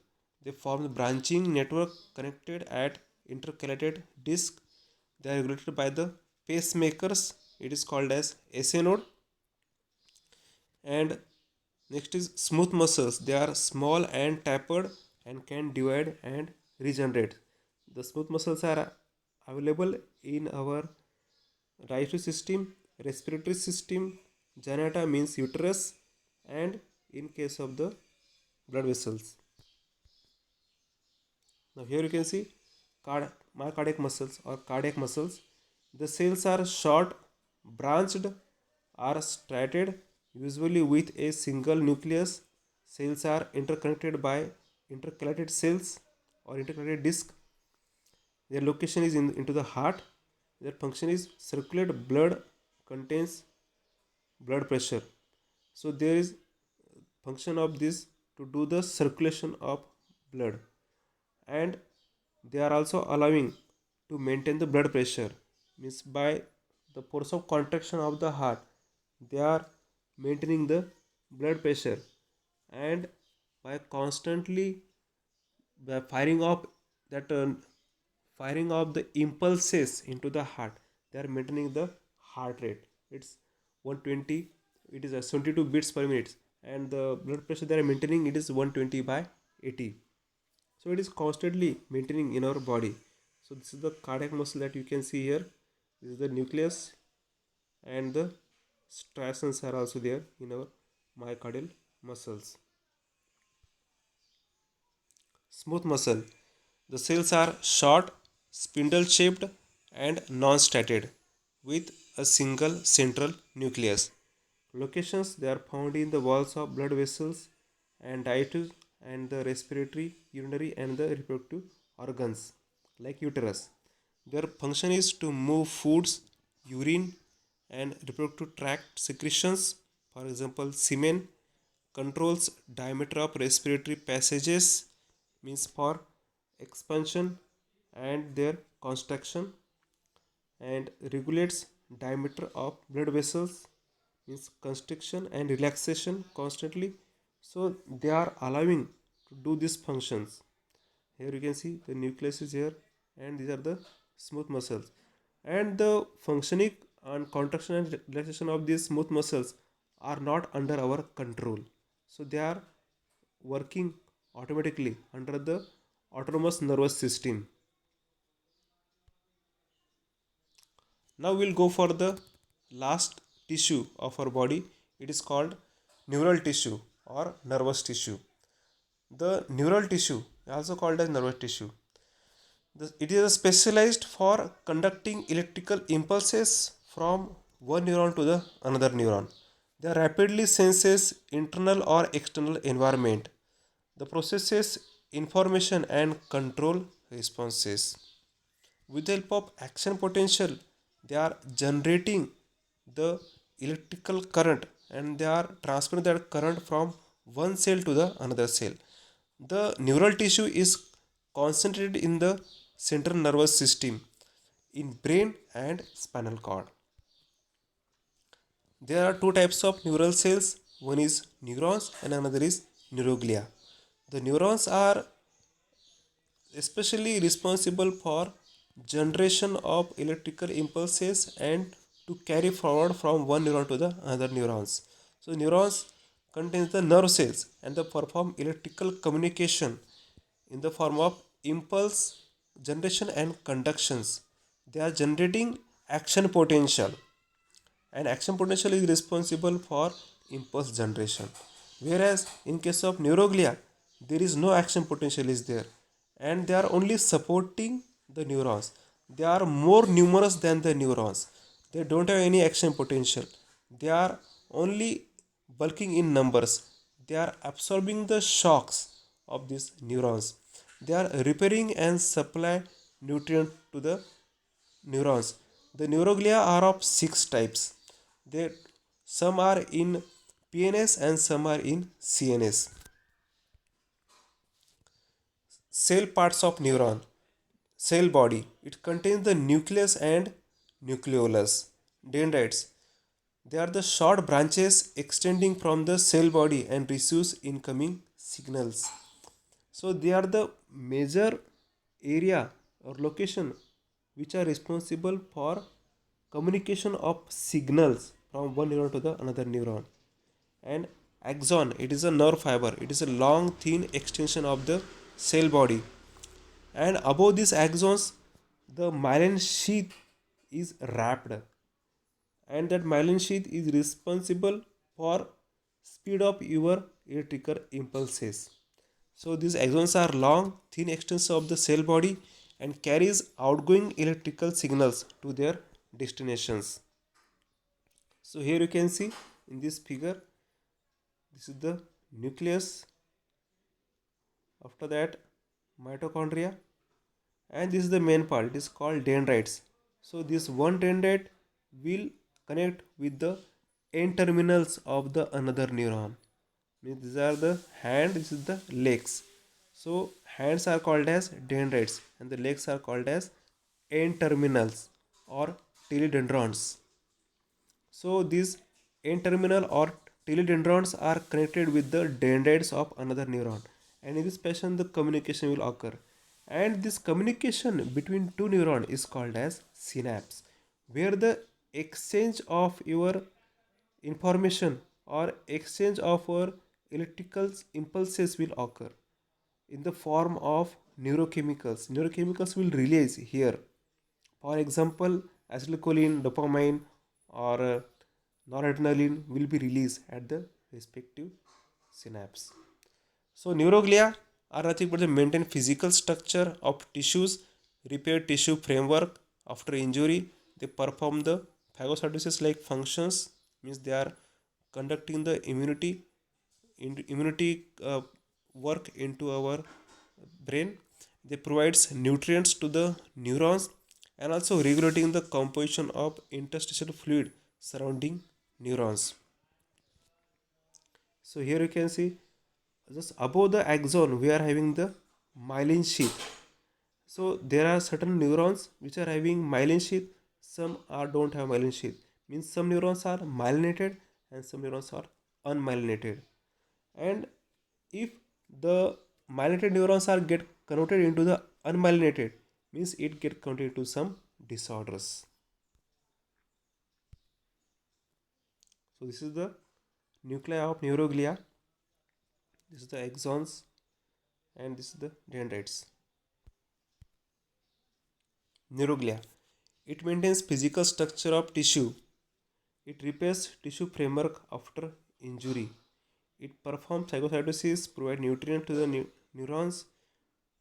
They form the branching network connected at intercalated disc. They are regulated by the pacemakers. It is called as SA node. And next is smooth muscles. They are small and tapered and can divide and regenerate. The smooth muscles are available in our digestive system, respiratory system, janata means uterus, and in case of the blood vessels. Now here you can see myocardial muscles or cardiac muscles. The cells are short, branched, are striated, usually with a single nucleus. Cells are interconnected by intercalated cells or intercalated disc. Their location is into the heart. Their function is circulate blood, contains blood pressure. So there is function of this to do the circulation of blood, and they are also allowing to maintain the blood pressure, means by the force of contraction of the heart they are maintaining the blood pressure, and by constantly by firing of the impulses into the heart, they are maintaining the heart rate. It's 120, it is a 72 beats per minute, and the blood pressure they are maintaining, it is 120 by 80. So it is constantly maintaining in our body. So this is the cardiac muscle that you can see here. This is the nucleus, and the striations are also there in our myocardial muscles. Smooth muscle, the cells are short, spindle shaped and non-striated with a single central nucleus. Locations, they are found in the walls of blood vessels and digestive and the respiratory, urinary and the reproductive organs like uterus. Their function is to move foods, urine and reproductive tract secretions. For example, semen controls diameter of respiratory passages, means for expansion and their contraction, and regulates diameter of blood vessels, means constriction and relaxation constantly. So they are allowing to do these functions. Here you can see the nucleus is here, and these are the smooth muscles, and the functioning and contraction and relaxation of these smooth muscles are not under our control. So they are working automatically under the autonomous nervous system. Now we'll go for the last tissue of our body. it is called neural tissue or nervous tissue. The neural tissue, also called as nervous tissue, it is specialized for conducting electrical impulses from one neuron to the another neuron. They rapidly senses internal or external environment. The processes information and control responses. With the help of action potential, they are generating the electrical current and they are transferring that current from one cell to the another cell. The neural tissue is concentrated in the central nervous system in brain and spinal cord. There are two types of neural cells. One is neurons and another is neuroglia. The neurons are especially responsible for generation of electrical impulses and to carry forward from one neuron to the other neurons. So neurons contains the nerve cells and they perform electrical communication in the form of impulse generation and conductions. They are generating action potential, and action potential is responsible for impulse generation. Whereas in case of neuroglia, there is no action potential is there, and they are only supporting the neurons. They are more numerous than the neurons. They don't have any action potential. They are only bulking in numbers. They are absorbing the shocks of these neurons. They are repairing and supply nutrient to the neurons. The neuroglia are of six types. They, some are in PNS and some are in CNS. Cell parts of neuron. Cell body. It contains the nucleus and nucleolus. Dendrites. They are the short branches extending from the cell body and receives incoming signals. So they are the major area or location which are responsible for communication of signals from one neuron to the another neuron. And axon, it is a nerve fiber. It is a long thin extension of the cell body, and above these axons the myelin sheath is wrapped, and that myelin sheath is responsible for speed of your electrical impulses. So these axons are long thin extensions of the cell body and carries outgoing electrical signals to their destinations. So here you can see in this figure, this is the nucleus, after that mitochondria, and this is the main part, it is called dendrites. So this one dendrite will connect with the end terminals of the another neuron. Means these are the hand, this is the legs. So hands are called as dendrites and the legs are called as end terminals or teledendrons. So these end terminal or teledendrons are connected with the dendrites of another neuron, and in this fashion the communication will occur. And this communication between two neurons is called as synapse, where the exchange of your information or exchange of our electrical impulses will occur in the form of neurochemicals. Neurochemicals will release here. For example, acetylcholine, dopamine, or noradrenaline will be released at the respective synapse. So neuroglia are nothing but the maintain physical structure of tissues, repair tissue framework after injury. They perform the phagocytosis like functions, means they are conducting the immunity work into our brain. They provides nutrients to the neurons and also regulating the composition of interstitial fluid surrounding neurons. So here you can see just above the axon we are having the myelin sheath. So there are certain neurons which are having myelin sheath, some are don't have myelin sheath. Means some neurons are myelinated and some neurons are unmyelinated. And if the myelinated neurons are get converted into the unmyelinated, means it get converted into some disorders. So this is the nuclei of neuroglia. This is the axons and this is the dendrites. Neuroglia. It maintains physical structure of tissue It repairs tissue framework after injury. It performs phagocytosis, provide nutrient to the neurons.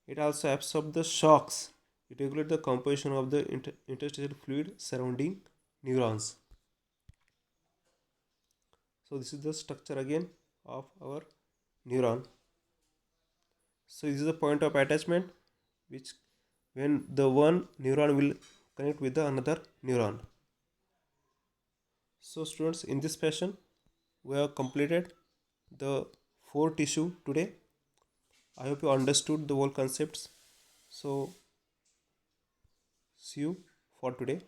It also absorbs the shocks. It regulates the composition of the interstitial fluid surrounding neurons. So this is the structure again of our neuron. So this is the point of attachment, which when the one neuron will connect with the another neuron. So students, in this fashion we have completed the four tissue today. I hope you understood the whole concepts. So see you for today.